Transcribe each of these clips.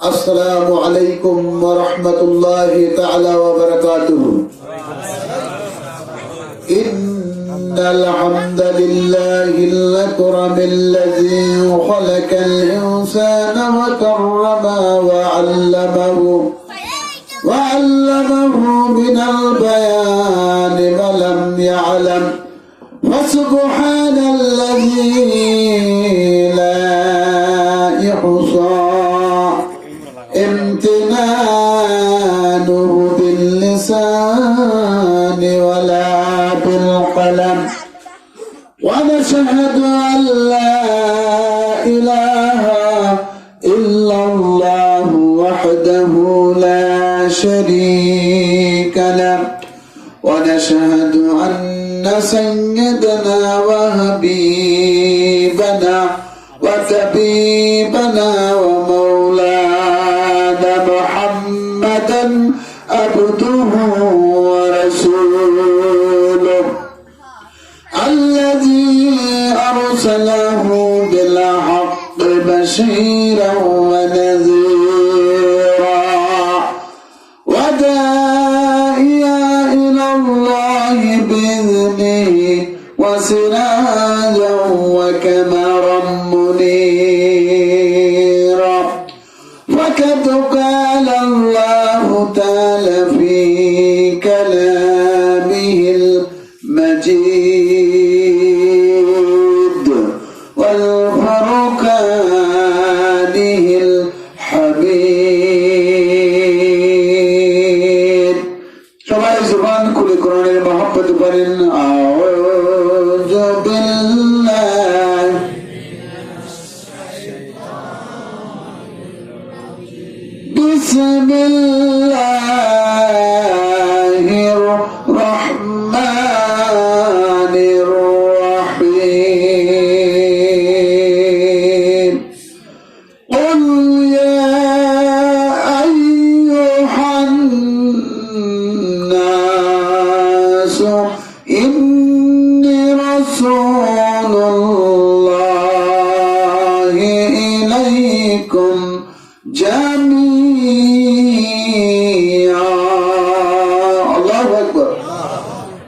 السلام عليكم ورحمة الله تعالى وبركاته. إن الحمد لله الأكرم الذي خلق الإنسان وكرمه وعلمه من البيان ولم يعلم، فسبحان الذي لا يحصى امتنانه باللسان ولا بالقلم، ونشهد أن لا إله إلا الله وحده لا شريك له، ونشهد أن سيدنا وحبيبنا وطبيبنا ومولانا محمدا عبده ورسوله الذي أرسله بالحق بشيرا ونذيرا وداعيا إلى الله بإذنه وسراجا وقمرا منيرا. فقد قال الله تعالى في كلامه المجيد والفرقانه الحميد. সবাই জবান খুলে কোরআনের মহব্বত করেন। আউযু বিল্লাহ বিসমিল্লাহির রহমানির রহিম। قل يا أيها الناس إني رسول الله إليكم جميعا. الله أكبر.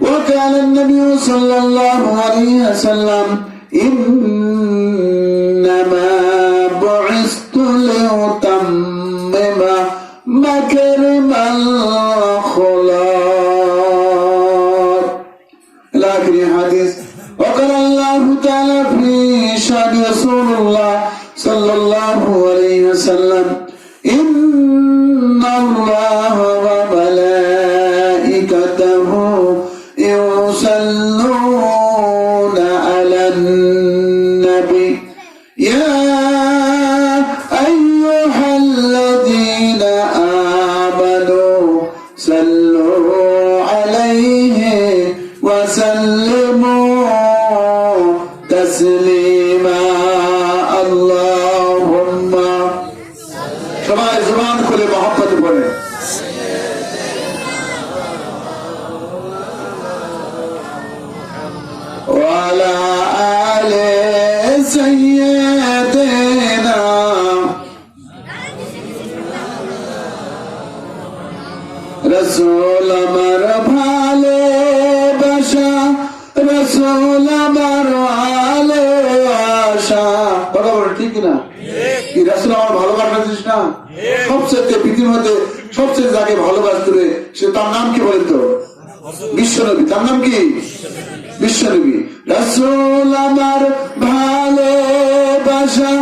وقال النبي صلى الله عليه وسلم إنما بعثت لأتمم مكارم الأخلاق إلى آخر الحديث. وقال الله تعالى في شأن رسول الله صلى الله عليه وسلم إن الله وملائكته يصلون على النبي يا أيها الذين آمنوا صلوا عليه وسلموا تسليما. اللهم সবাই জবান খুলে মহব্বত করে وعلى آل سيدنا رسول আমার ভালোবাসা, রসুল আমার ভালোবাসা। কথা বলো ঠিক না? কি রসুল আমার ভালোবাসা দিস না? সবচেয়ে পৃথিবীর মধ্যে সবচেয়ে যাকে ভালোবাসতে রে সে তার নাম কি বলেন তো? বিশ্বনবী। তার নাম কি? বিশ্বনবী। রসুল আমার ভালোবাসা,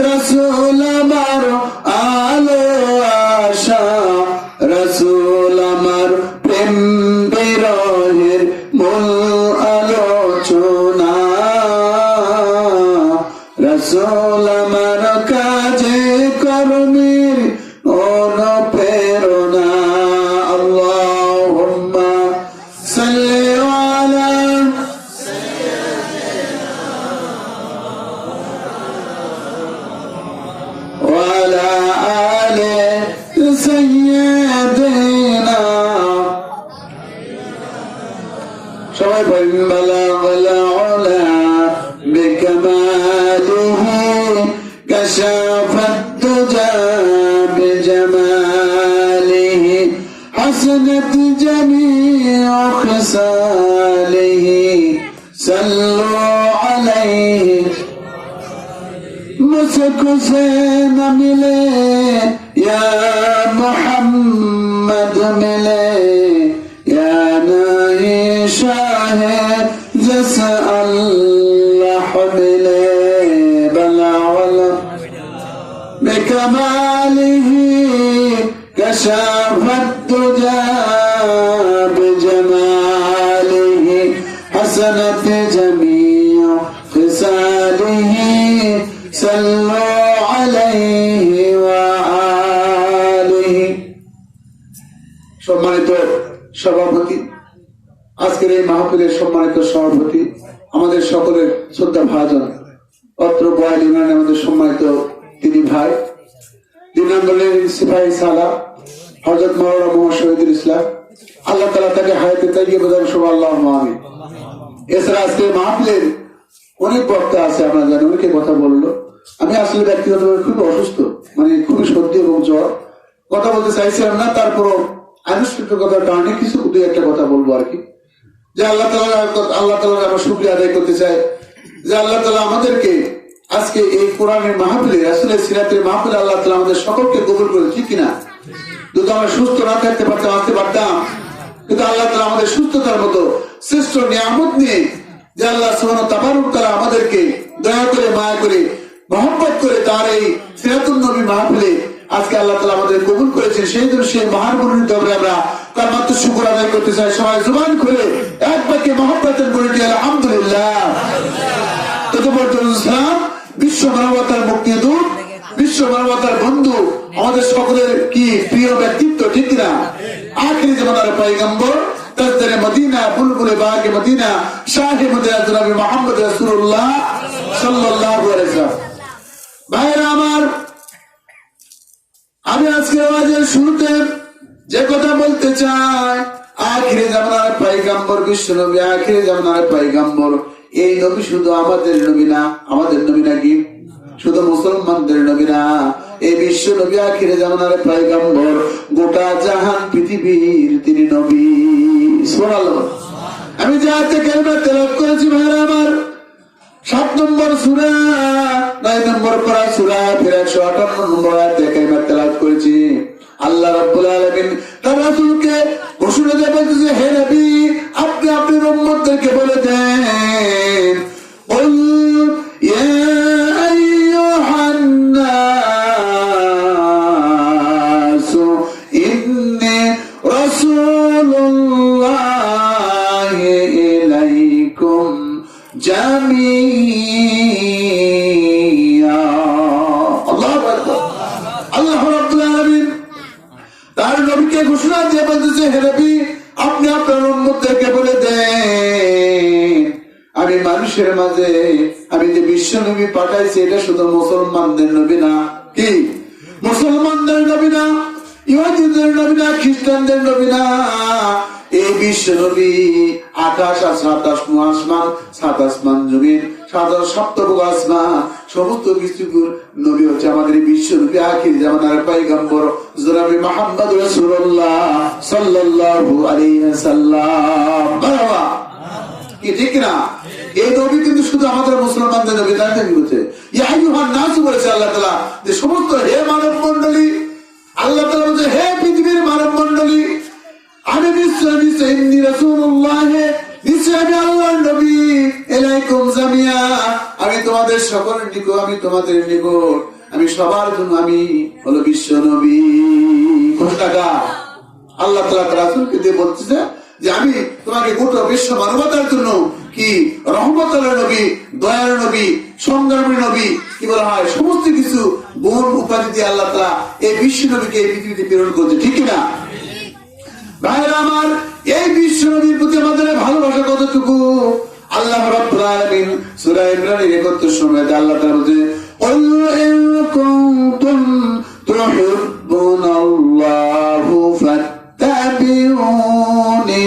রসুল আমার আলোআশা, রসুল আমার প্রেম বিরহের মূল আলোচনা, রসুল আমার কাজে কর্মের অনুপ্রেরণা। আল্লাহুম্মা সাল্লি আলা ওয়ালা আলি সাইয়্যিদিনা। সবাই বলেন বালাগাল উলা বিকামালিহি কাশাফাত দুজা جميع خصاله صلوا عليه मुझको से न मिले या मोहम्मद मिले या नहीं शाह जस अल्लाह मिले बला वाला बेकमालिही कशाफत तुजा बेजमालिही हसनत जमीअ खिसालिही صلوا عليه وآله সম্মানিত সভাপতি, আজকের এই মাহফিলের সম্মানিত সভাপতি, আমাদের সকলের শ্রদ্ধা ভাজন অত্র বয়াল ইউনিয়নের আমাদের সম্মানিত তিনি ভাই 2 নম্বরের সিপাহী সালাহ হযরত মাওলানা মুহাম্মদ শহীদুল ইসলাম, আল্লাহ তাআলা তাকে হায়াতে তাইয়্যিবা দান করুন, আল্লাহুম্মা আমিন। এছাড়া আজকে মাহফিলের অনেক বক্তা আছে, আমরা জানি অনেকে কথা বললো। আমি আসলে ব্যক্তিগতভাবে খুব অসুস্থ, মানে খুবই সর্দি এবং জ্বর, কথা বলতে চাইছিলাম না, তারপরও আনুষ্ঠানিকতার কারণে কিছু 2-1টা কথা বলবো আর কি। যে আল্লাহ তাআলার আমরা শুকরিয়া আদায় করতে চাই যে আল্লাহ তাআলা আমাদেরকে আজকে এই কোরআনের মাহফিলে, রাসূলের সিরাতের মাহফিলে আল্লাহ তাআলা আমাদের সকলকে কবুল করে, ঠিক কিনা? যদি আমরা সুস্থ না থাকতে পারতাম, আসতে পারতাম, কিন্তু আল্লাহ তাআলা আমাদের সুস্থতার মতো শ্রেষ্ঠ নিয়ামত নিয়ে যে আল্লাহ সুবহানাহু ওয়া তাআলা আমাদেরকে দয়া করে, মায়া করে, মহব্বত করে তার এই সিরাতুন নবী মাহফিলে আজকে আল্লাহ তাআলা আমাদের কবুল করেছেন। সেই জন্য সেই মহান মনোনীত হবে আমরা তার মাত্র শুকর আদায় করতে চাই। সবাই জুবান খুলে এক বাক্যে মহব্বতের বলিটি আলহামদুলিল্লাহ। ইসলাম বিশ্ব মানবতার মুক্তিদূত, বিশ্ব মানবতার বন্ধু, আমাদের সকলের কি প্রিয় ব্যক্তিত্ব, ঠিক না? আখিরি জামানার পয়গম্বর, তাজদারে মদিনা, বুলবুলে বাগে মদিনা, শাহে মদিনা জনাব মুহাম্মদ রাসূলুল্লাহ সাল্লাল্লাহু আলাইহি ওয়াসাল্লাম। ভাইরা আমার, আমি আজকে আওয়াজের শুরুতে যে কথা বলতে চাই, আখিরি জামানার পয়গম্বর বিশ্ব নবী, আখিরি জামানার পয়গম্বর, এই নবী শুধু আমাদের নবী না, আমাদের নবী নাকি শুধু মুসলমানদের নবী না, এই বিশ্ব নবী আখিরি জামানার পয়গম্বর, গোটা জাহান পৃথিবীর তিনি নবী। সুবহানাল্লাহ। আমি যে আয়াতে কারিমা তেলাওয়াত করেছি ভাইরা আমার, 7 নম্বর সূরা, 9 নম্বর পারা সূরা, ফির 158 নম্বর আয়াতে কারিমা তেলাওয়াত করেছি। আল্লাহ রাব্বুল আলামিন তার রাসূলকে ঘোষণা দিয়ে বলতেছে, হে নবী, আপনি আপনার উম্মতদেরকে বলে দেন, কুল ইয়া আইয়ুহান নাস ইন্নী রাসূলুল্লাহি ইলাইকুম জামিয়া। আল্লাহু আকবার। আল্লাহ রাব্বুল আলামিন তার নবীকে ঘোষণা দিয়ে বলতেছে, হে নবী, আপনি আপনার উম্মতদেরকে বলে দেন, আমি মানুষের মাঝে আমি যে বিশ্ব নবী পাঠাইছি, এটা শুধু মুসলমানদের নবী না, কি মুসলমানদের নবী না, ইহুদিদের নবী না, খ্রিস্টানদের নবী না, এই বিশ্ব নবী আকাশ আর 7 আসমান, 7 আসমান জমিন, 7 সপ্তভুগ আসমান, সমস্ত কিছু নবী হচ্ছে আমাদের বিশ্ব নবী আখির জামানার পয়গম্বর জনাবে মুহাম্মদ রাসূলুল্লাহ সাল্লাল্লাহু আলাইহি ওয়াসাল্লাম। বাবা কি ঠিক না? এই নবী কিন্তু শুধু আমাদের মুসলমানদের নবী, তাই না? কি বলছে? ইয়া আইয়ুহান নাস বলেছে আল্লাহ তাআলা, যে সমস্ত হে মানব মণ্ডলী, আল্লাহ তাআলা বলেছে হে পৃথিবীর মানব মণ্ডলী, আমি নিশ্চয় ইন্নী রাসূলুল্লাহ, নিশ্চয় আমি আল্লাহর নবী, ইলাইকুম জামিয়া, আমি তোমাদের সকলের নিকট, আমি তোমাদের নিকট, আমি সবার জন্য আমি হলো বিশ্ব নবী। ঘোষণাটা আল্লাহ তাআলা তার রাসূলকে দিয়ে বলতেছে যে আমি তোমাকে গোটা বিশ্ব মানবতার জন্য কি রহমতের নবী, দয়ার নবী, সংগ্রামের নবী, কি বলা হয়, সমস্ত কিছু গুণ উপাধি দিয়ে আল্লাহ তাআলা এই বিশ্ব নবীকে এই পৃথিবীতে প্রেরণ করছে, ঠিক না? ভাইরা আমার, এই বিশ্ব নবীর প্রতি আমাদের ভালোবাসা কতটুকু? আল্লাহ রাব্বুল আলামিন সূরা ইমরানের 71 নম্বরে আল্লাহ তাআলা বলেন, কুল ইন কুনতুম তুহিব্বুনাল্লাহু ফাত্তাবিউনি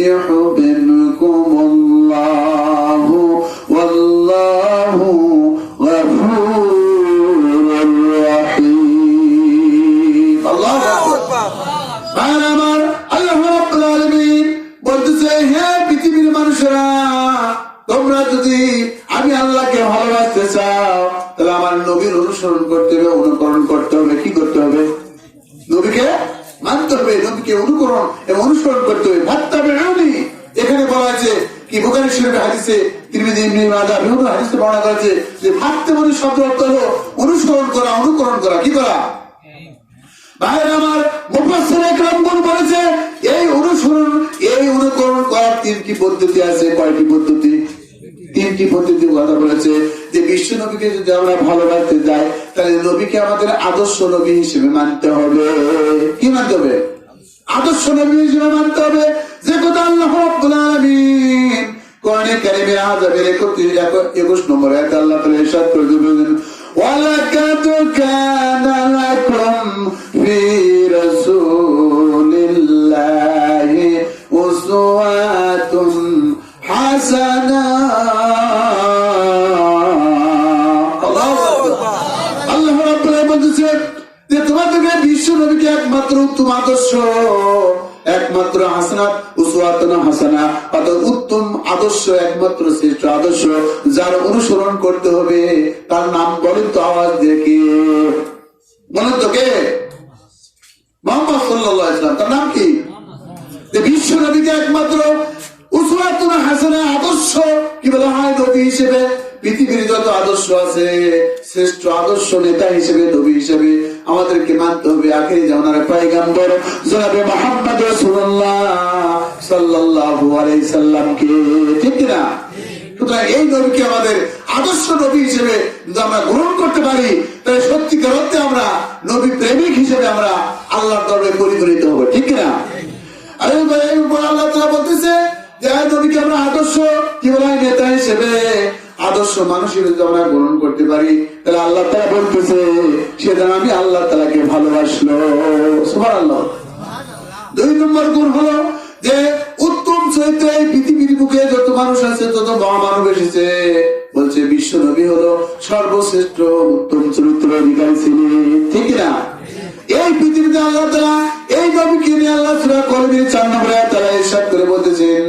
ইউহিব্বুকুমুল্লাহু ওয়াল্লাহু গফুরুর রাহিম। আল্লাহু আকবার। ভাইরা আমার, আল্লাহ রাব্বুল আলামিন বলতেছে, হে পৃথিবীর মানুষেরা, তোমরা যদি আমি আল্লাহকে ভালোবাসতে চাও তাহলে আমার নবীর অনুসরণ করতে হবে, অনুকরণ করতে হবে। কি করতে হবে? নবীকে মানতে হবে, নবীকে অনুকরণ এবং অনুসরণ করতে হবে। ফাত্তাবিউনি, এখানে বলা আছে কি বুখারী শরীফের হাদিসে, তিরমিজি ইবনে মাজাহ বিভিন্ন হাদিসে বর্ণনা করেছে যে ফাত্তাবিউনি শব্দ অর্থ হলো অনুসরণ করা, অনুকরণ করা। কি করা? ভাইরা আমার, মুফাসসির ইকরাম বলেছে এই অনুসরণ, এই অনুকরণ করার তিনটি পদ্ধতি আছে। কয়টি পদ্ধতি? তিনটি পদ্ধতি কথা বলেছে যে বিশ্ব নবীকে যদি আমরা ভালোবাসতে যাই তাহলে নবীকে আমাদের আদর্শ নবী হিসেবে মানতে হবে। কি মানতে হবে? আদর্শ নবী হিসেবে মানতে হবে। যে কথা আল্লাহ রাব্বুল আলামিন কোরআনে কারীমে আযাবের 21 নম্বর আয়াতে আল্লাহ তাআলা ইরশাদ করে দিবেন, ওয়ালাকাদ কানা লাকুম ফি রাসূলিল্লাহি উসওয়াতুন হাসানা। আল্লাহ রাব্বুল আলামিন বলছেন যে তোমাদেরকে বিশ্ব নবীকে একমাত্র উত্তম আদর্শ, একমাত্র হাসানাত, উসওয়াতুন হাসানা, অর্থাৎ উত্তম আদর্শ, একমাত্র শ্রেষ্ঠ আদর্শ যার অনুসরণ করতে হবে তার নাম বলেন তো, আওয়াজ দিয়ে কে বলেন তো? কে? মুহাম্মদ সাল্লাল্লাহু আলাইহি ওয়াসাল্লাম। তার নাম কি? যে বিশ্ব নবীকে একমাত্র উসওয়াতুন হাসানা, আদর্শ কি বলা হয় নবী হিসেবে। পৃথিবীর যত আদর্শ আছে শ্রেষ্ঠ আদর্শ নেতা হিসেবে, নবী হিসেবে আমাদেরকে মানতে হবে আখিরি জামানার পয়গম্বর জনাবে মুহাম্মদ রাসূলুল্লাহ সাল্লাল্লাহু আলাইহি সাল্লামকে। ঠিক না? সুতরাং এই নবীকে আমাদের আদর্শ নবী হিসেবে যদি আমরা গ্রহণ করতে পারি তাহলে সত্যিকার অর্থে আমরা নবী প্রেমিক হিসেবে আমরা আল্লাহর দরবারে পরিগণিত হবো। ঠিক না? আল্লাহ তাআলা বলতেছে যে নবীকে আমরা আদর্শ কি বলা হয় নেতা হিসেবে, আদর্শ মানুষ হিসেবে আমরা গ্রহণ করতে পারি তাহলে আল্লাহ তাআলা বলতেছে সেটা আমি আল্লাহ তাআলাকে ভালোবাসলো। সুবহানাল্লাহ। 2 নম্বর গুণ হলো যে উত্তম চরিত্র। এই পৃথিবীর বুকে যত মানুষ আছে, তত মহামানব এসেছে, বলছে বিশ্ব নবী হলো সর্বশ্রেষ্ঠ উত্তম চরিত্র অধিকারী ছিলেন। ঠিক না? এই পৃথিবীতে আল্লাহ তাআলা এই নবীকে নিয়ে আল্লাহ সূরা কলমের 4 নম্বর আয়াতে তাআলা ইরশাদ করে বলতেছেন,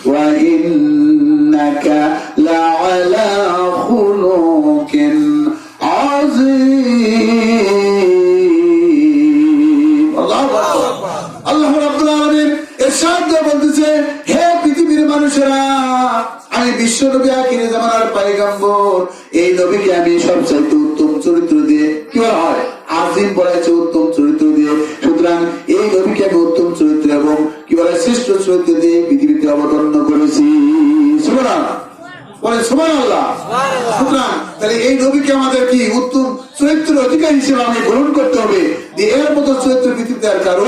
ওয়া ইন্নাকা লাআলা খুলুকিন আযীম। আল্লাহু আকবার। আল্লাহ রাব্বুল আলামিন ইরশাদ করে বলতেছে, হে পৃথিবীর মানুষেরা, আমি বিশ্ব নবী আখিরি জামানার পয়গম্বর, এই নবীকে আমি সবচেয়ে উত্তম চরিত্র দিয়ে কি বলা হয়? আজিম বলা হয়েছে, উত্তম চরিত্র দিয়ে। সুতরাং এই নবীকে আমি উত্তম চরিত্র এবং কি বলে শ্রেষ্ঠ চরিত্র দিয়ে পৃথিবীতে অবতীর্ণ করেছি। সুবহানাল্লাহ বলেন, সুবহানাল্লাহ। সুতরাং তাহলে এই নবীকে আমাদের কি উত্তম চরিত্র অধিকারী হিসেবে আমি গ্রহণ করতে হবে। এর মতো চরিত্র পৃথিবীতে আর কারো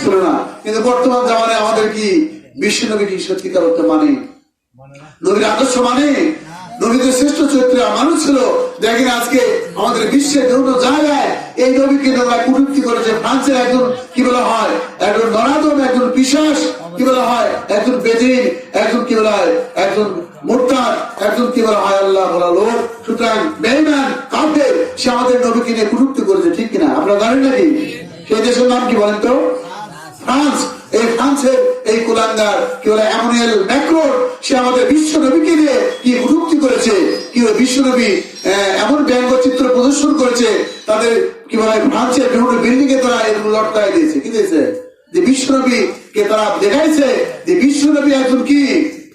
ছিল না। কিন্তু বর্তমান জামানায় আমাদের কি বিশ্ব নবী কি সত্যিকার অর্থে মানে? নবীর আদর্শ মানে? নবীদের শ্রেষ্ঠ চরিত্র মানুষ ছিল। দেখেন আজকে আমাদের বিশ্বের বিভিন্ন জায়গায় এই নবীকে ওরা কটূক্তি করেছে। ফ্রান্সের একজন কি বলা হয়, একজন নরাধম, একজন পিশাচ কি বলা হয়, একজন বেদিন, একজন কি বলা হয়, একজন মুরতাদ, একজন কি বলা হয় আল্লাহ বলা লোক। সুতরাং বেঈমান কাফের সে আমাদের নবীকে নিয়ে কটূক্তি করেছে। ঠিক কিনা? আপনারা জানেন নাকি? সেই দেশের নাম কি বলেন তো? ফ্রান্স। এই ফ্রান্সের এই কুলাঙ্গার কি বলে এমানুয়েল ম্যাক্রন, সে আমাদের বিশ্ব নবীকে নিয়ে কি কটূক্তি করেছে। কি বিশ্ব নবী এমন ব্যঙ্গচিত্র প্রদর্শন করেছে, তাদের কি বলে ফ্রান্সের বিভিন্ন বিল্ডিং এ তারা এগুলো লটকায় দিয়েছে। কি দিয়েছে? যে বিশ্ব নবীকে তারা দেখাইছে যে বিশ্ব নবী একজন কি,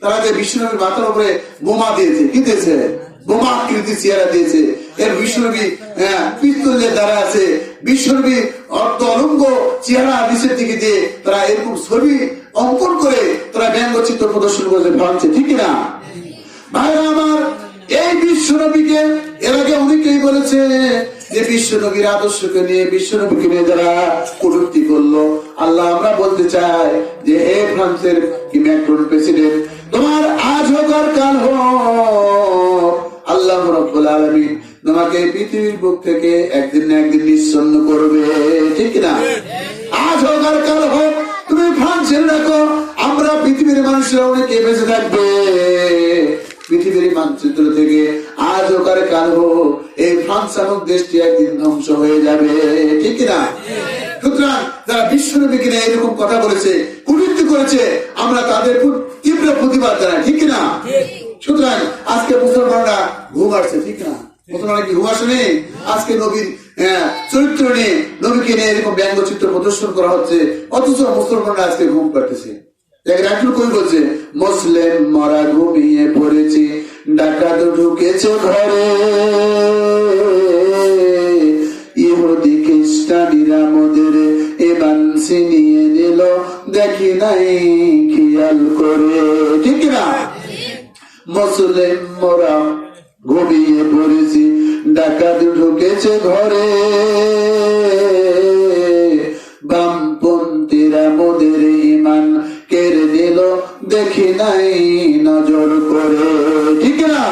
তারা যে বিশ্ব নবীর মাথার উপরে বোমা দিয়েছে। কি দিয়েছে? বোমা আকৃতি চেহারা দিয়েছে। এর বিশ্বনবী পিস্তল দিয়ে দাঁড়া আছে, বিশ্বনবী অর্ধ অলঙ্গ চেহারা নিচের দিকে দিয়ে তারা এরকম ছবি অঙ্কন করে তারা ব্যঙ্গচিত্র প্রদর্শন করেছে ফ্রান্সে। ঠিক না? ভাইরা আমার, এই বিশ্বনবীকে এর আগে অনেকেই বলেছে যে বিশ্ব নবীর আদর্শকে নিয়ে, বিশ্ব নবীকে নিয়ে যারা কটূক্তি করলো, আল্লাহ আমরা বলতে চাই যে হে ফ্রান্সের কি ম্যাক্রন প্রেসিডেন্ট, তোমার আজ হোক আর কাল হোক আল্লাহ রাব্বুল আলামিন তোমাকে পৃথিবীর বুক থেকে একদিন না একদিন নিঃসন্ন করবে। ঠিক না? আজ হোক আর কাল হোক তুমি ফ্রান্সের রাখো, আমরা পৃথিবীর মানুষরা অনেকে বেঁচে থাকবে। পৃথিবীর মানচিত্র থেকে আজ হোক আর কাল হোক এই ফ্রান্স নামক দেশটি একদিন ধ্বংস হয়ে যাবে। ঠিক না? সুতরাং যারা বিশ্ব নবীকে নিয়ে এরকম কথা বলেছে, কটূক্তি কটূক্তি করেছে, আমরা তাদের তীব্র প্রতিবাদ জানাই, ঠিক কিনা? সুতরাং আজকে মুসলমানরা ঘুম আসছে, ঠিক না? মুসলমানরা কি ঘুম আসেনি? আজকে নবীর চরিত্র নিয়ে, নবীকে নিয়ে এরকম ব্যঙ্গচিত্র প্রদর্শন করা হচ্ছে, অথচ মুসলমানরা আজকে ঘুম পাড়তেছে। একজন কই বলছে, মুসলিম মরা ঘুমিয়ে পড়েছে, ডাকাত ঢুকেছে ঘরে, ইহুদি খ্রিস্টানিরা মোদের এমান ছিনিয়ে নিল, দেখি নাই খেয়াল করে, ঠিক না? মুসলিম মরা ঘুমিয়ে পড়েছি, ডাকাত ঢুকেছে ঘরে, বামপন্থীরা মোদের ইমান কেড়ে নিল, দেখি নাই নজর করে, ঠিক না?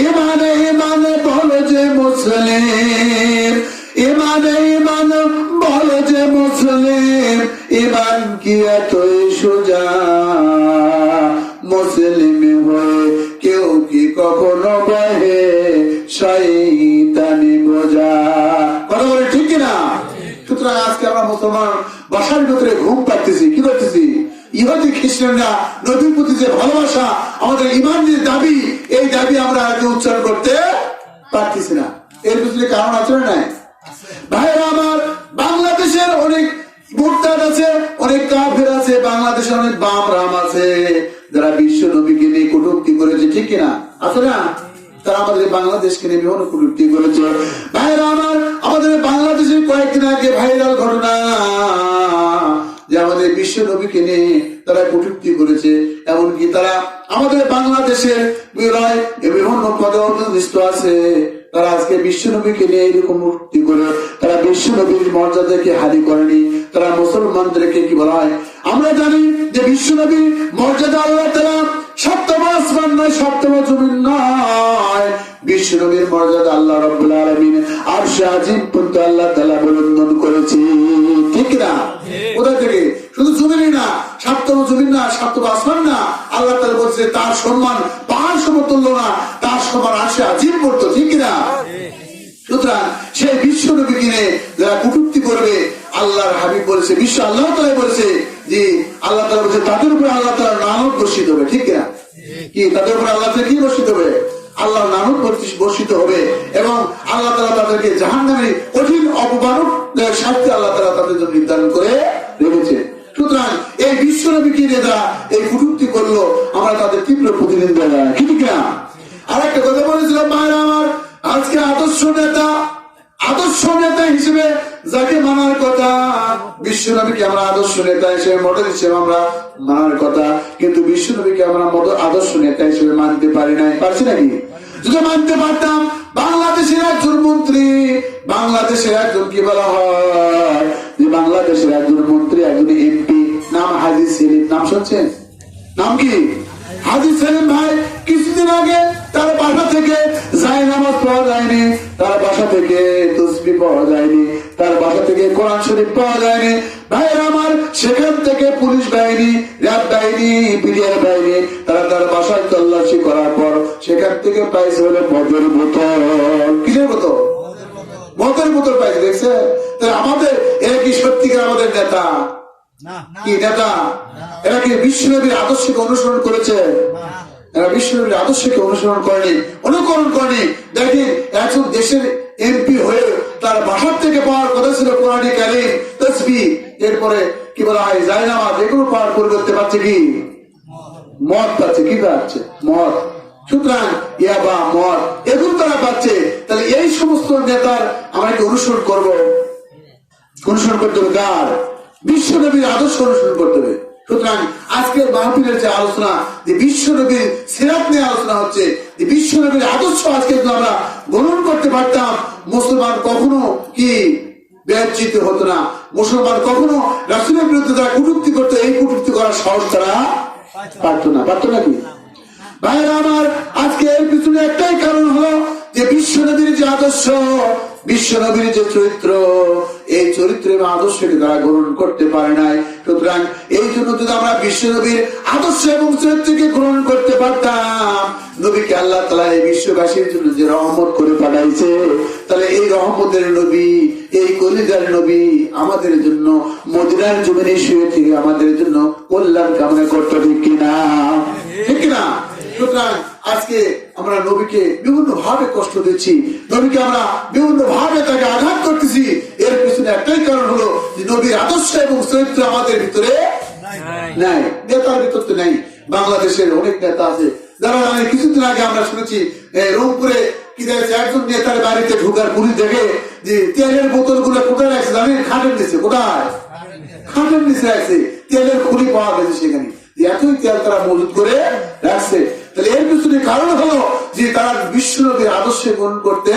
ইমানে ইমানে বলো যে মুসলিম, ইমানে ইমান বলো যে মুসলিম, ইমান কি এতই সোজা, মুসলিম হয়ে কেউ কি কখনো বহে শয়তানি বোঝা, কথা বলে, ঠিক কিনা? সুতরাং আজকে আমরা মুসলমান বাসার ভিতরে ঘুম পাচ্ছি, কি করতেছি? ইহুদি খ্রিস্টানরা নবীর প্রতি যে ভালোবাসা, আমাদের ইমান যে দাবি, এই দাবি আমরা আগে উচ্চারণ করতে পারতেছি না। এর পিছনে কারণ আছে না? নাই ভাইরা আমার, বাংলাদেশের অনেক মুরতাদ আছে, অনেক কাফের আছে, বাংলাদেশে অনেক বাম রাম আছে, যারা বিশ্ব নবীকে নিয়ে কটূক্তি করেছে, ঠিক কিনা? আছে না? তারা আমাদের বাংলাদেশকে নিয়ে বিভিন্ন কটূক্তি করেছে। ভাইরা আমার, আমাদের বাংলাদেশের কয়েকদিন আগে ভাইরাল ঘটনা যে আমাদের বিশ্ব নবীকে নিয়ে তারা কটূক্তি করেছে, এমনকি তারা আমাদের বাংলাদেশের বিভিন্ন পদে অবস্থিত আছে, তারা আজকে বিশ্ব নবীকে নিয়ে এরকম কটূক্তি করে তারা বিশ্ব নবীর মর্যাদাকে হানি করেনি। তারা মুসলমানদেরকে কি বলা হয়? আমরা জানি যে বিশ্ব নবীর মর্যাদা আল্লাহ তাআলা সপ্তম আসমান নয়, সপ্তম জমিন নয়, বিশ্ব নবীর মর্যাদা আল্লাহ রাব্বুল আলামিন আরশে আজিম পর্যন্ত আল্লাহ তাআলা বুলন্দ করেছে, ঠিক না? কোথা থেকে? শুধু জমিনই না, সপ্তম জমিন না, সপ্তম আসমান না, আল্লাহ তাআলা বলছে তার সম্মান পাহাড় সমতুল্য না, তার সম্মান আরশে আজিম পড়তো, ঠিক না? সুতরাং সেই বিশ্ব নবীকে নিয়ে যারা কটূক্তি করবে, আল্লাহর হাবিব বলেছে, বিশ্ব আল্লাহ তাআলা বলেছে যে আল্লাহ তাআলা বলেছে তাদের উপরে আল্লাহ তাআলার লানত বর্ষিত হবে, ঠিক না? কি তাদের উপরে আল্লাহ তাআলা কি বর্ষিত হবে? আল্লাহর লানত বর্ষিত হবে, এবং আল্লাহ তাআলা তাদেরকে জাহান্নামে কঠিন অপমানক শাস্তি আল্লাহ তাআলা তাদের জন্য নির্ধারণ করে রেখেছে। সুতরাং এই বিশ্ব নবীকে নিয়ে যারা এই কটূক্তি করলো, আমরা তাদের তীব্র প্রতিনিন্দা জানাই, ঠিক না? আর একটা কথা বলেছিলাম ভাইরা আমার, আজকে আদর্শ নেতা হিসেবে যাকে মানার কথা, বিশ্ব নবীকে আমরা আদর্শ নেতা হিসেবে, মডেল হিসেবে আমরা মানার কথা, কিন্তু বিশ্ব নবীকে আমরা আদর্শ নেতা হিসেবে মানতে পারি নাই, পারছি নাকি? যদি মানতে পারতাম, বাংলাদেশের একজন মন্ত্রী, বাংলাদেশের একজন কি বলা হয় যে বাংলাদেশের একজন মন্ত্রী, একজন এমপি, নাম হাজী সেলিম, নাম শুনছেন? নাম কি? হাজী সেলিম ভাই কিছুদিন আগে তার বাসা থেকে জায়নামাজ পাওয়া যায়নি, তার বাসা থেকে তাসবিহ পাওয়া যায়নি, তার বাসা থেকে কোরআন শরীফ পাওয়া যায়নি। ভাইরা আমার, সেখান থেকে পুলিশ বাহিনী, র্যাব বাহিনী, বিডিআর বাহিনী তারা তার বাসায় তল্লাশি করার পর সেখান থেকে পাইছে হলো মদের বোতল। কিসের বোতল? মদের বোতল পাইছে, দেখছে? আমাদের এরা কি সত্যিকার আমাদের নেতা? কি নেতা? এরা কি বিশ্ব নবীর আদর্শকে অনুসরণ করেছে? এরা বিশ্ব নবীর আদর্শকে অনুসরণ করেনি, অনুকরণ করেনি। দেখেন, একজন দেশের এমপি হয়ে তার বাসার থেকে পাওয়ার কথা ছিল কোরআন কারীম, তাসবিহ, এরপরে কি বলা হয় জায়নামাজ, এগুলো পাওয়ার পরিবর্তে পাচ্ছে কি? মদ পাচ্ছে। কি পাচ্ছে? মদ। সুতরাং ইয়াবা, মদ, এগুলো তারা পাচ্ছে। তাহলে এই সমস্ত নেতার আমরা কি অনুসরণ করবো? অনুসরণ করতে হবে কার? বিশ্ব নবীর আদর্শ অনুসরণ করতে হবে। সুতরাং আজকের মাহফিলের যে আলোচনা, যে বিশ্ব নবীর সিরাত নিয়ে আলোচনা হচ্ছে, যে বিশ্ব নবীর আদর্শ আজকে যদি আমরা গ্রহণ করতে পারতাম, মুসলমান কখনো কি ব্যর্জিত হতো না। মুসলমান কখনো রাসূলের বিরুদ্ধে যারা কটূক্তি করতো, এই কটূক্তি করার সাহস তারা পারতো না। পারতো নাকি? ভাইরা আমার, আজকে এর পিছনে একটাই কারণ হলো যে বিশ্ব নবীর যে আদর্শ, বিশ্ব নবীর যে চরিত্র, এই চরিত্র এবং আদর্শকে তারা গ্রহণ করতে পারে নাই। সুতরাং এই জন্য যদি আমরা বিশ্ব নবীর আদর্শ এবং চরিত্রকে গ্রহণ করতে পারতাম, নবীকে আল্লাহ তাআলা এই বিশ্ববাসীর জন্য যে রহমত করে পাঠাইছে, তাহলে এই রহমতের নবী এই কলিজার নবী আমাদের জন্য মদিনার জমিনে শুয়ে থেকে আমাদের জন্য কল্যাণ কামনা করতে, ঠিক কিনা? ঠিক কিনা? সুতরাং আজকে আমরা নবীকে বিভিন্ন ভাবে কষ্ট দিচ্ছি, নবীকে আমরা বিভিন্ন ভাবে তাকে আঘাত করতেছি। এর পিছনে একটাই কারণ হলো যে নবীর আদর্শ এবং চরিত্র আমাদের ভিতরে নাই, নেতার ভিতর তো নাই। বাংলাদেশের অনেক নেতা আছে যারা কিছুদিন আগে আমরা শুনেছি রংপুরে কি দেখছে, একজন নেতার বাড়িতে ঢুকার পুলিশ দেখে যে তেলের বোতল গুলো কোথায় রাখছে জানেন? খাটের নিচে। কোথায়? খাটের নিচে রাখছে। তেলের খুলি পাওয়া গেছে সেখানে, এতই তেল তারা মজুত করে রাখছে। তাহলে এর পিছনে কারণ হলো যে তারা বিশ্বনবীর আদর্শে গ্রহণ করতে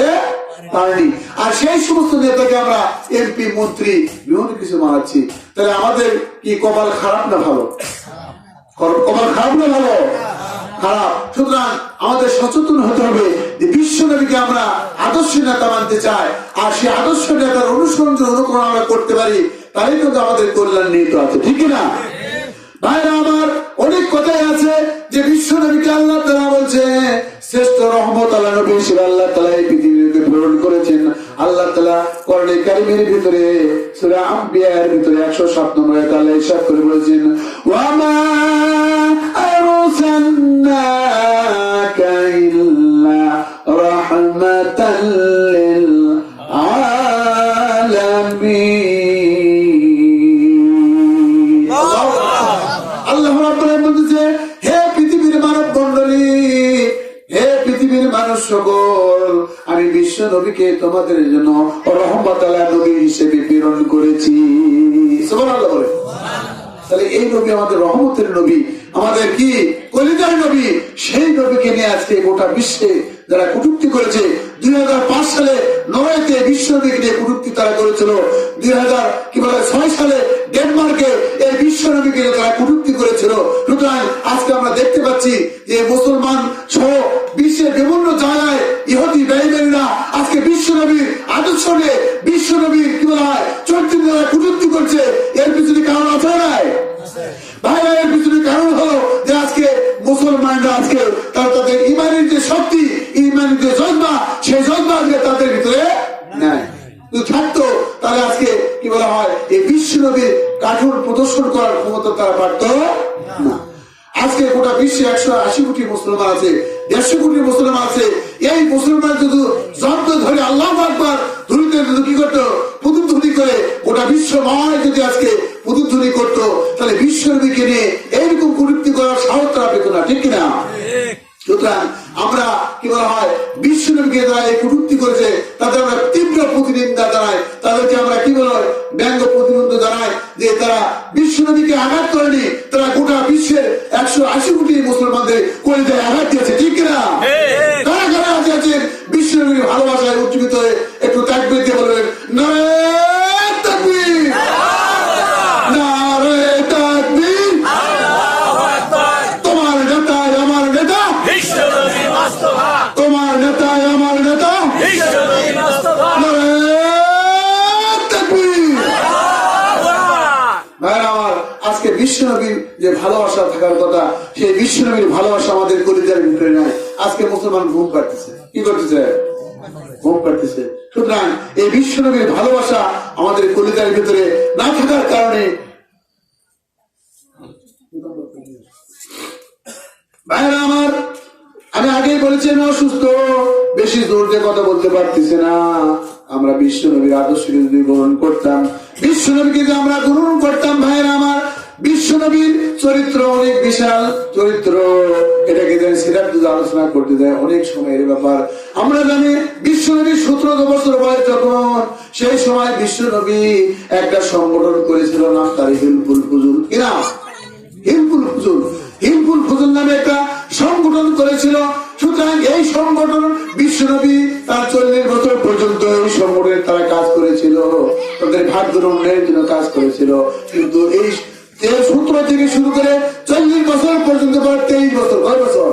পারেনি। আর সেই সমস্ত নেতাকে আমরা এমপি মন্ত্রী বিভিন্ন কিছু মানাচ্ছি। তাহলে আমাদের কি কপাল খারাপ না ভালো? কপাল খারাপ না ভালো? খারাপ। সুতরাং আমাদের সচেতন হতে হবে যে বিশ্বনবীকে আমরা আদর্শ নেতা মানতে চাই, আর সেই আদর্শ নেতার অনুসরণ অনুকরণ আমরা করতে পারি, তাহলে কিন্তু আমাদের কল্যাণ নিহিত আছে, ঠিক না? ভাইরা আমার, অনেক কথাই আছে যে বিশ্বনবীকে আল্লাহ তাআলা বলছে শ্রেষ্ঠ রহমত আল্লাহ নবী হিসেবে আল্লাহ তাআলা এই পৃথিবীতে প্রেরণ করেছেন। আল্লাহ তাআলা কোরআনে কারীমের ভিতরে সূরা আম্বিয়ার ভিতরে 107 নম্বর আয়াতে আল্লাহ ইরশাদ করে বলেছেন, ওয়া মা আরসালনাকা ইল্লা রাহমাতাল লিল আলামিন। আল্লাহ রাব্বুল বলতেছে, হে পৃথিবীর মানব মণ্ডলী, হে পৃথিবীর মানুষ সকল, আমি বিশ্ব নবীকে তোমাদের জন্য রহমত আল্লাহ নবী হিসেবে প্রেরণ করেছি। সুবহানাল্লাহ বলে। তাহলে এই নবী আমাদের রহমতের নবী, আমাদের কি কলিজার নবী। সেই নবীকে নিয়ে আজকে গোটা বিশ্বে যারা কটূক্তি করেছে, 2005 সালে নরওয়েতে বিশ্ব নবীকে নিয়ে কটূক্তি তারা করেছিল, 2006 সালে ডেনমার্কে এই বিশ্ব নবীকে তারা কটূক্তি করেছিল। সুতরাং আজকে আমরা দেখতে পাচ্ছি যে মুসলমান সহ বিশ্বের বিভিন্ন জায়গায় ইহুদি বেঈমানরা আজকে বিশ্ব নবীর আদর্শ নিয়ে বিশ্ব নবীর কি বলা হয় চরিত্র দ্বারা কটূক্তি করছে। এর পিছনে কারণ আছে নাই ভাইরা? এর পিছনে কারণ হলো যে আজকে মুসলমানরা আজকে তাদের ইমানের যে শক্তি, ইমানের যে জজবা, সেই জজবা তাদের ভিতরে নাই। থাকতো তাহলে আজকে কি বলা হয় এই বিশ্ব নবীর কাঠুর প্রদর্শন করার ক্ষমতা তারা পারত না। আজকে গোটা বিশ্বে 180 কোটি মুসলমান আছে, 150 কোটি মুসলমান আছে। এই মুসলমান যদি যন্ত্র ধরে আল্লাহু আকবার ধরিতে কি করতো, প্রতিধ্বনি করে গোটা বিশ্বময় যদি আজকে প্রতিধ্বনি করতো, তাহলে বিশ্ব নবীকে নিয়ে এইরকম কটূক্তি করার সাহস তারা পেত না, ঠিক কিনা? সুতরাং আমরা কি বলা হয় বিশ্ব নবীকে যারা এই কটূক্তি করেছে তাদের আমরা তীব্র প্রতিনিন্দা জানাই, তাদেরকে আমরা কি বলা হয় ব্যঙ্গ প্রতিনিন্দা জানাই যে তারা বিশ্ব নবীকে আঘাত করেনি, তারা গোটা বিশ্বের 180 কোটি মুসলমানদের কলিজায় আঘাত দিয়েছে, ঠিক কিনা? কারা কারা আছে বিশ্ব নবীর ভালোবাসায় উজ্জীবিত হয়ে একটু তাকবীর দিয়ে বলবেন, নারে তাকবীর, নারে তাকবীর, তোমার নেতায় আমার নেতা, তোমার নেতায় আমার নেতা, আজকে বিশ্বনবীর যে ভালোবাসা থাকার কথা, সেই বিশ্বনবীর ভালোবাসা আমাদের কলিজার ভিতরে নাই। আজকে মুসলমান ঘুম কাটতেছে, কি করতেছে? ঘুম কাটতেছে। সুতরাং এই বিশ্বনবীর ভালোবাসা আমাদের কলিজার ভিতরে না থাকার কারণে ভাইরা আমার, আমি আগেই বলেছি আমি অসুস্থ, বেশি জোর দিয়ে কথা বলতে পারতেছি না। আমরা বিশ্বনবীর আদর্শকে যদি গ্রহণ করতাম, বিশ্বনবীকে যদি আমরা গ্রহণ করতাম ভাইরা আমার, বিশ্বনবীর চরিত্র অনেক বিশাল চরিত্র, এটাকে সিরাত যদি আলোচনা করতে যায় অনেক সময়ের ব্যাপার। আমরা জানি বিশ্বনবী 17 বছর বয়স যখন, সেই সময় বিশ্বনবী একটা সংগঠন করেছিল, নাম তার হিলফুল ফুজুল। কিনা? হিলফুল ফুজুল। হিলফুল ফুজুল নামে একটা সংগঠন করেছিল। সুতরাং এই সংগঠন বিশ্বনবী তার 40 বছর পর্যন্ত এই সংগঠনের তারা কাজ করেছিল, তাদের ভাগ্য উন্নয়নের জন্য কাজ করেছিল। কিন্তু এই 17 থেকে শুরু করে 40 বছর পর্যন্ত 23 বছর, কয় বছর?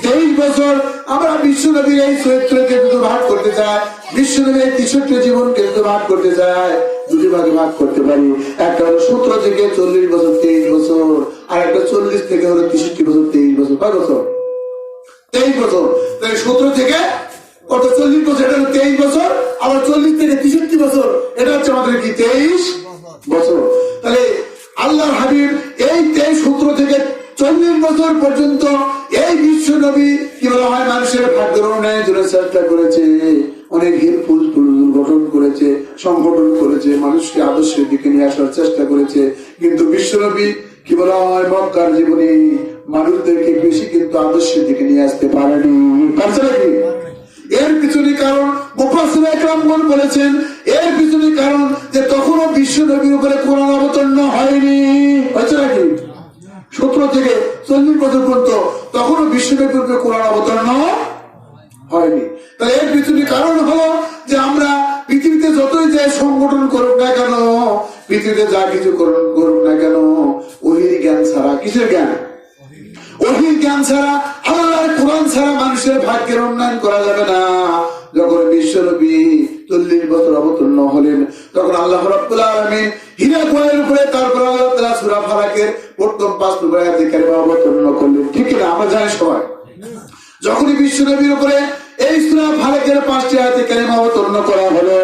23 বছর আমরা বিশ্বনবীর এই চরিত্রকে যদি ভাগ করতে চাই, বিশ্বনবীর এই 63 জীবনকে যদি ভাগ করতে চাই, দুটি ভাগে ভাগ করতে পারি। একটা হলো 17 থেকে 40 বছর 23 বছর, আর একটা 40 থেকে হলো 63 বছর 23 বছর। কয় বছর? 23 বছর। তাহলে 17 থেকে কত 40 বছর, এটা 23 বছর, আবার 40 থেকে 63 বছর, এটা হচ্ছে আমাদের কি 23 বছর। তাহলে আল্লাহর হাবিব এই 23 থেকে 40 বছর পর্যন্ত এই বিশ্ব নবী কি বলা হয় মানুষের ভাগ্যের উন্নয়নের জন্য চেষ্টা করেছে, অনেক হেল্পফুল গঠন করেছে, সংগঠন করেছে, মানুষকে আদর্শের দিকে নিয়ে আসার চেষ্টা করেছে। কিন্তু বিশ্ব নবী কি বলা হয় মক্কার জীবনে মানুষদেরকে বেশি কিন্তু আদর্শের দিকে নিয়ে আসতে পারেনি। পারছে নাকি? এর পিছনে কারণ মুফাসসির ইকরামগণ বলেছেন, এর পিছনে কারণ যে তখনও বিশ্ব নবীর উপরে কোরআন অবতীর্ণ হয়নি। হয়েছে নাকি? 17 থেকে 40 বছর পর্যন্ত তখনও বিশ্ব নবীর উপরে কোরআন অবতীর্ণ হয়নি। তাহলে এর পিছনে কারণ হলো যে আমরা পৃথিবীতে যতই যে সংগঠন করুক না কেন, পৃথিবীতে যা কিছু করুক না কেন, ওহির জ্ঞান ছাড়া, কিসের জ্ঞান? ওহির জ্ঞান ছাড়া, আল্লাহর কোরআন ছাড়া মানুষের ভাগ্যের উন্নয়ন করা যাবে না। যখন বিশ্ব নবী 40 বছর অবতীর্ণ হলেন, তখন আল্লাহ রাব্বুল আলামিন হীরা গুহার উপরে তারপর আল্লাহ তাআলা সূরা ফালাকের প্রথম 5 নম্বর আয়াতে কারিমা অবতীর্ণ করলেন। ঠিক না? আমরা জানি সবাই, যখনই বিশ্ব নবীর উপরে এই সূরা ফালাকের 5টি আয়াতে কারিমা অবতীর্ণ করা হলো,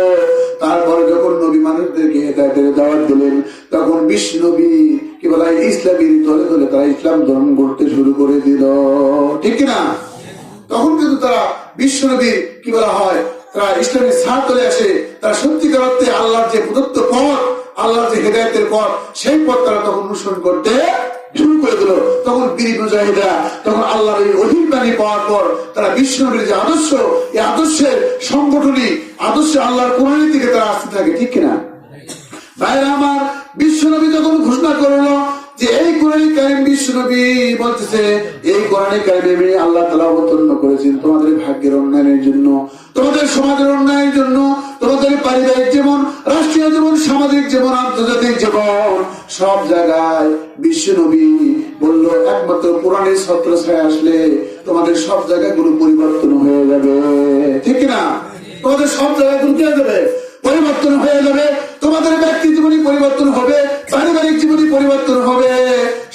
তারপরে যখন নবী মানুষদেরকে হেদায়েতের দাওয়াত দিলেন, তখন বিশ্ব নবী কি বলা হয় ইসলামের দলে দলে তারা ইসলাম গ্রহণ করতে শুরু করে দিল। ঠিক না? তখন কিন্তু তারা বিশ্ব নবীর কি বলা হয় তারা ইসলামের ছাড় চলে আসে, তারা সত্যিকার অর্থে আল্লাহর যে প্রদত্ত পথ, আল্লাহর যে হেদায়েতের পথ, সেই পথ তারা তখন অনুসরণ করতে শুরু করে দিল। তখন বীর মুজাহিদরা তখন আল্লাহর এই অধিবাণী পাওয়ার পর তারা বিশ্ব নবীর যে আদর্শ, এই আদর্শের সংগঠনী আদর্শে আল্লাহর কোরআনের দিকে তারা আসতে থাকে। ঠিক কিনা ভাইরা আমার? বিশ্ব নবী যখন ঘোষণা করলো যে এই কোরআনে কারিম, বিশ্ব নবী বলতেছে এই কোরআনে কারিমে আল্লাহ তাআলা অবতীর্ণ করেছেন তোমাদের ভাগ্যের উন্নয়নের জন্য, তোমাদের সমাজের উন্নয়নের জন্য, তোমাদের পারিবারিক জীবন, রাষ্ট্রীয় জীবন, সামাজিক জীবন, আন্তর্জাতিক জীবন, সব জায়গায় বিশ্ব নবী বললো একমাত্র কোরআনের ছত্রছায়া আসলে তোমাদের সব জায়গাগুলো পরিবর্তন হয়ে যাবে। ঠিক না? তোমাদের সব জায়গাগুলো কি হয়ে যাবে? পরিবর্তন হয়ে যাবে। তোমাদের ব্যক্তি জীবনী পরিবর্তন হবে, পারিবারিক জীবনী পরিবর্তন হবে।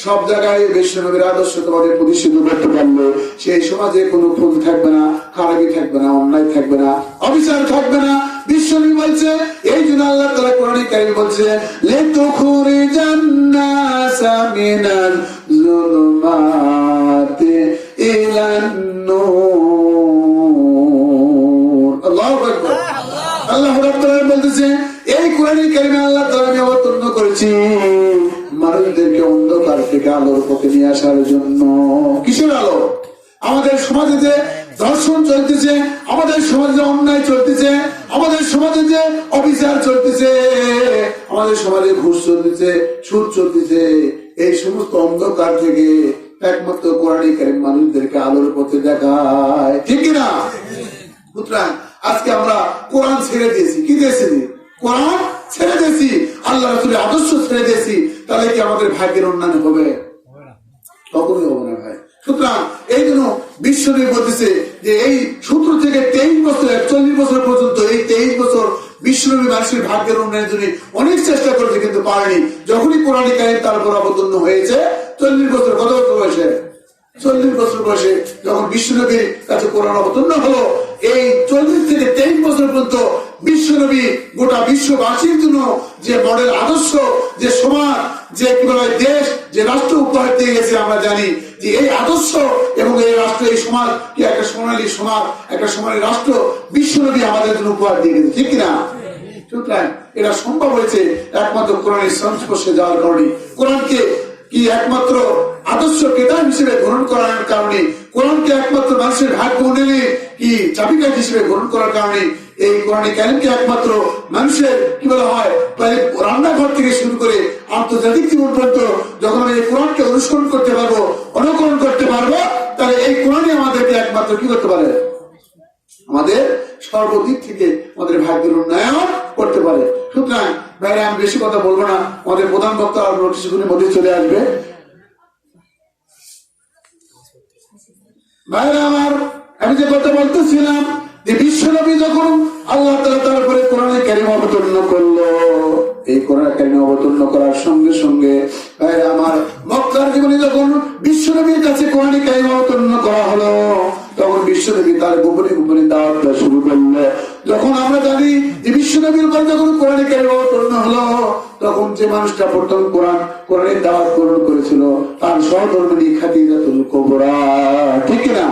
সব জায়গায় বিশ্ব নবীর আদর্শ তোমাদের প্রতিষ্ঠিত করতে পারলে সেই সমাজে কোনো ভুল থাকবে না, খারাপি থাকবে না, অন্যায় থাকবে না, অবিচার থাকবে না। বিশ্ব নবী বলছে, এই জন্য আল্লাহ তাআলা কোরআনে কারীমে বলছে লিতুখরিজান নাসা মিনাল যুলুমাতি ইলান নূর। আল্লাহু আকবার। আল্লাহ রাব্বুল আলামিন বলতেছে এই কোরআনে কারীমে আল্লাহ তাআলা আমি অবতীর্ণ করেছি মানুষদেরকে অন্ধকার থেকে আলোর পথে নিয়ে আসার জন্য। কিসের আলো? আমাদের সমাজে যে ধর্ষণ চলতেছে, আমাদের সমাজে অন্যায় চলতেছে, আমাদের সমাজে যে অবিচার চলতেছে, আমাদের সমাজে ঘুষ চলতেছে, সুদ চলতেছে, এই সমস্ত অন্ধকার থেকে একমাত্র কোরআনে কারীম মানুষদেরকে আলোর পথে দেখায়। ঠিক না? সুতরাং আজকে আমরা কোরআন ছেড়ে দিয়েছি। কি দিয়েছি? কোরআন ছেড়ে দিয়েছি, আল্লাহ রাসূলের আদর্শ ছেড়ে দিয়েছি। তাহলে কি আমাদের ভাগ্যের উন্নয়ন হবে? কখনোই হবে না ভাই। সুতরাং এই জন্য বিশ্ব নবী বলতেছে যে এই 17 থেকে 23 বছর 40 বছর পর্যন্ত এই 23 বছর বিশ্ব নবী মানুষের ভাগ্যের উন্নয়নের জন্য অনেক চেষ্টা করেছে, কিন্তু পারেনি। যখনই কোরআনে কারীম তারপর অবতীর্ণ হয়েছে 40 বছর, কত বছর বয়সে? 40 বছর বয়সে যখন বিশ্ব নবীর কাছে কোরআন অবতীর্ণ হলো, এই 40 থেকে 23 বছর পর্যন্ত বিশ্ব নবী গোটা বিশ্ববাসীর জন্য যে মডেল আদর্শ, যে সমাজ, যে কি বলা হয় দেশ, যে রাষ্ট্র উপহার দিয়ে গেছে, আমরা জানি যে এই আদর্শ এবং এই রাষ্ট্র, এই সমাজ কি একটা সোনালী সমাজ, একটা সোনালী রাষ্ট্র বিশ্ব নবী আমাদের জন্য উপহার দিয়ে গেছে। ঠিক কিনা? সুতরাং এটা সম্ভব হয়েছে একমাত্র কোরআনের সংস্পর্শে যাওয়ার কারণে, কোরআনকে কি একমাত্র আদর্শ কিতাব হিসেবে গ্রহণ করার কারণে, কোরআনকে একমাত্র মানুষের ভাগ্য উন্নয়নে কি চাবিকাঠি হিসেবে গ্রহণ করার কারণে, এই কোরআনে কারীমকে একমাত্র মানুষের কি বলা হয় রান্নাঘর থেকে শুরু করে আন্তর্জাতিক জীবন পর্যন্ত যখন আমি এই কোরআনকে অনুসরণ করতে পারবো, অনুকরণ করতে পারবো, তাহলে এই কোরআনই আমাদেরকে একমাত্র কি করতে পারে? আমাদের সর্বদিক থেকে আমাদের ভাগ্যের উন্নয়ন করতে পারে। সুতরাং ভাইরা আমি বেশি কথা বলবো না, আমাদের প্রধান বক্তা আর কিছুক্ষণের মধ্যে চলে আসবে। ভাইরা আমার, আমি যে কথা বলতেছিলাম যে বিশ্ব নবী যখন আল্লাহ তাআলা তার উপরে কোরআনে কারীম অবতীর্ণ করলো, এই কোরআনে কারীম অবতীর্ণ করার সঙ্গে সঙ্গে ভাইরা আমার মক্কার জীবনে যখন বিশ্ব নবীর কাছে কোরআনে কারীম অবতীর্ণ করা হলো, তখন বিশ্বনবী তার গোপনে গোপনে দাওয়াত দেওয়া শুরু করলো। যখন আমরা জানি যে বিশ্বনবীর উপর যখন কোরআনে কারিম অবতীর্ণ হলো, তখন যে মানুষটা প্রথম কোরআনের দাওয়াত গ্রহণ করেছিল তার সহধর্মিণী খাদিজাতুল কুবরা, ঠিক না?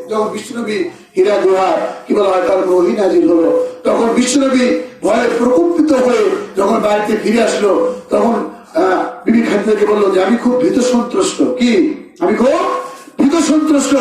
যখন বিশ্বনবী হীরা গুহা কি বলা হয় তার ওহী নাযিল হলো, তখন বিশ্বনবী ভয়ে প্রকম্পিত হয়ে যখন বাড়িতে ফিরে আসলো, তখন বিবি খাদিজাকে বললো যে আমি খুব ভীত সন্ত্রস্ত। কি? আমি খুব ভীত সন্ত্রস্ত,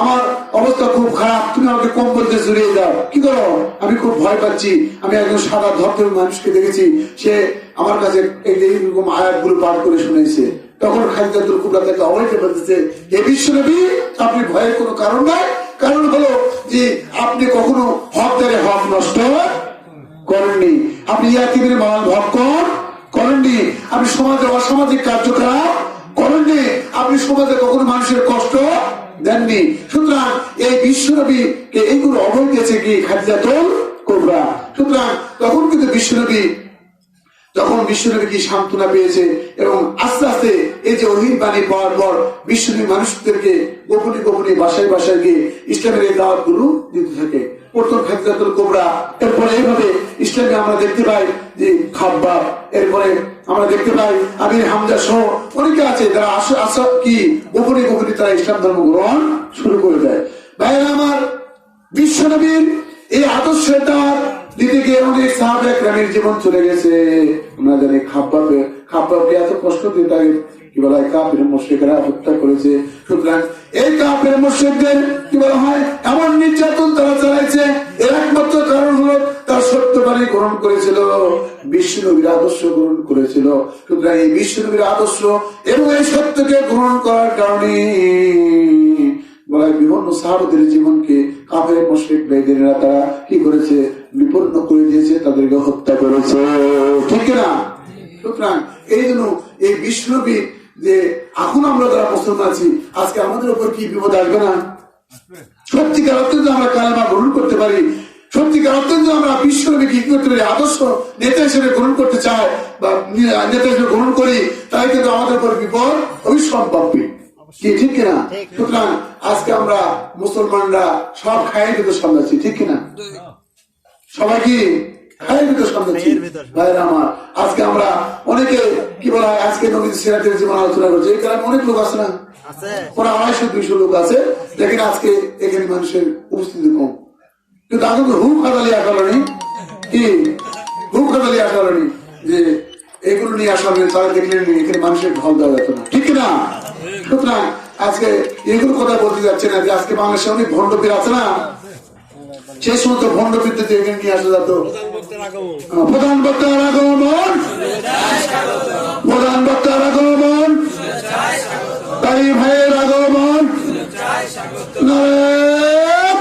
আমার অবস্থা খুব খারাপ, তুমি আমাকে কম্বল দিয়ে জড়িয়ে দাও। কি করো? আমি খুব ভয় পাচ্ছি, আমি একজন সাদা ধর্মের মানুষকে দেখেছি, সে আমার কাছে এইরকম আয়াতগুলো পাঠ করে শুনেছে। তখন খাদিজাতুল কুবরা তাকে অবৈধ বলতেছে, হে বিশ্বনবী, আপনি ভয়ের কোনো কারণ নাই। কারণ হলো যে আপনি কখনো হকদারে হক নষ্ট করেননি, আপনি ইয়াতীমের মাল ভক্ষণ করেননি, আপনি সমাজে অসামাজিক কার্যকলাপ করেননি, আপনি সমাজে কখনো মানুষের কষ্ট দেননি। সুতরাং এই বিশ্বনবীকে এইগুলো অবৈধ দিয়েছে কি খাদিজাতুল কুবরা। সুতরাং তখন কিন্তু বিশ্বনবী কি সান্ত্বনা পেয়েছে, এবং আস্তে আস্তে এই যে ওহীর বাণী পাওয়ার পর বিশ্বনবী মানুষদেরকে গোপনে গোপনে বাসায় বাসায় গিয়ে ইসলামের এই দাওয়াত গুলো দিতে থাকে। প্রথম খাদিজাতুল কুবরা, এরপরে এইভাবে ইসলামে আমরা দেখতে পাই যে খাব্বাব, এরপরে আমরা দেখতে পাই আমির হামজা সহ অনেকে আছে যারা আসা কি গোপনে গোপনে তারা ইসলাম ধর্ম গ্রহণ শুরু করে দেয়। ভাইরা আমার, বিশ্বনবীর এই আদর্শটা দিতে গিয়ে অনেক সাহাবা একরামের জীবন চলে গেছে। আমরা জানি খাব্বাবকে এত কষ্ট দিয়ে তাকে কি বলা হয় কাফের মুশরিকরা হত্যা করেছে। সুতরাং এই কাফের মুশরিকদের কি বলা হয় এমন নির্যাতন তারা চালাইছে, এর একমাত্র কারণ হলো তার সত্যবাণী গ্রহণ করেছিল, বিশ্বনবীর আদর্শ গ্রহণ করেছিল। সুতরাং এই বিশ্বনবীর আদর্শ এবং এই সত্যকে গ্রহণ করার কারণে বলা হয় বিভিন্ন সাহাবাদের জীবনকে কাফের মুশরিক বেঈমানেরা তারা কি করেছে, বিপন্ন করে দিয়েছে, তাদেরকে হত্যা করেছে, ঠিক না? সুতরাং এই জন্য এই বিশ্বনবী যে এখন আমরা যারা মুসলমান আছি, আজকে আমাদের উপর কি বিপদ আসবে না? সত্যিকার অর্থে আমরা কালেমা গ্রহণ করতে পারি, সত্যিকার অর্থে আমরা বিশ্বনবী কি করতে পারি, আদর্শ নেতা হিসেবে গ্রহণ করতে চাই বা নেতা হিসেবে গ্রহণ করি, তাই কিন্তু আমাদের উপর বিপদ অবিসম্ভাব্য, কি ঠিক কিনা? সুতরাং আজকে আমরা মুসলমানরা সব খায়ের ভিতর সামলাচ্ছি, ঠিক কিনা? সবাই কি খায়ের ভিতর সামলাচ্ছি? ভাইরা আমার, আজকে আমরা অনেকে কি বলা হয় আজকে নবীর সিরাতের জীবন আলোচনা করছে, এই কারণে অনেক লোক আছে না, ওরা 250-200 লোক আছে, দেখেন আজকে এখানে মানুষের উপস্থিতি কম। কিন্তু আগে তো হুক খাদালি আসালানি কি হুক খাদালি আসালানি যে এগুলো নিয়ে আসলে তারা দেখলেন এখানে মানুষের ঢল দেওয়া যেত না, ঠিক না? সুতরাং আজকে এগুলো কথা বলতে যাচ্ছে না যে আজকে বাংলাদেশে অনেক ভণ্ডপীর আছে না, সেই সমস্ত ভণ্ডপীরদের এখানে নিয়ে আসা যেত। প্রধান বক্তার আগমন, প্রধান বক্তার আগমন, তাই ভাইয়ের আগমন, নারে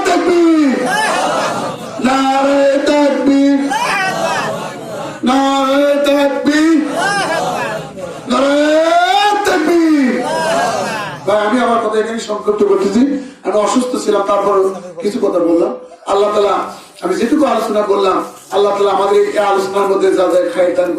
তাকবীর, নারে তাকবীর, নারে তাকবীর, নারে তাকবীর। আমি আমার কথা এখানে সংক্ষিপ্ত করতেছি, আমি অসুস্থ ছিলাম, তারপর কিছু কথা বললাম। আল্লাহ তাআলা আমি যেটুকু আলোচনা করলাম, আল্লাহ তাআলা আমাদের এই আলোচনার মধ্যে যা যা খায়